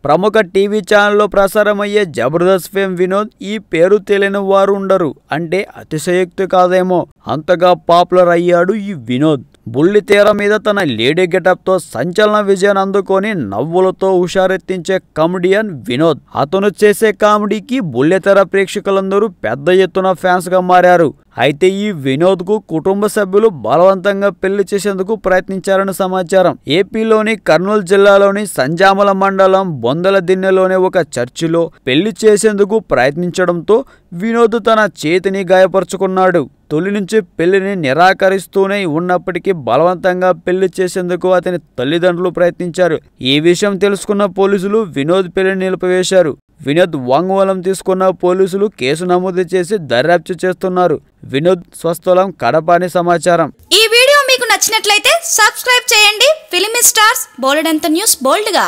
ప్రముఖ టీవీ ఛానల్లో ప్రసారమయ్యే జబర్దస్త్ ఫేమ్ వినోద్ ఈ పేరు తెలియని వారు ఉండరు అంటే అతిశయోక్తి కాదేమో. అంతగా పాపులర్ అయ్యాడు ఈ వినోద్. బుల్లితెర మీద తన లేడీ గెటప్తో సంచలన విజయాన్ని అందుకొని నవ్వులతో హుషారెత్తించే కమెడియన్ వినోద్. అతను చేసే కామెడీకి బుల్లితెర ప్రేక్షకులందరూ పెద్ద ఎత్తున ఫ్యాన్స్ గా మారారు. అయితే ఈ వినోద్ కు కుటుంబ సభ్యులు బలవంతంగా పెళ్లి చేసేందుకు ప్రయత్నించారని సమాచారం. ఏపీలోని కర్నూలు జిల్లాలోని సంజామల మండలం బొందలదిన్నెలోని ఒక చర్చిలో పెళ్లి చేసేందుకు ప్రయత్నించడంతో వినోద్ తన చేతిని గాయపరుచుకున్నాడు. తొలి నుంచి పెళ్లిని నిరాకరిస్తూనే ఉన్నప్పటికీ బలవంతంగా పెళ్లి చేసేందుకు అతని తల్లిదండ్రులు ప్రయత్నించారు. ఈ విషయం తెలుసుకున్న పోలీసులు వినోద్ పెళ్లిని నిలిపివేశారు. వినోద్ వాంగ్మూలం తీసుకున్న పోలీసులు కేసు నమోదు చేసి దర్యాప్తు చేస్తున్నారు. వినోద్ స్వస్థలం కడప అని సమాచారం. ఈ వీడియో మీకు నచ్చినట్లయితే సబ్స్క్రైబ్ చేయండి. ఫిలిమి స్టార్స్ బోల్డెంత న్యూస్ బోల్డ్ గా.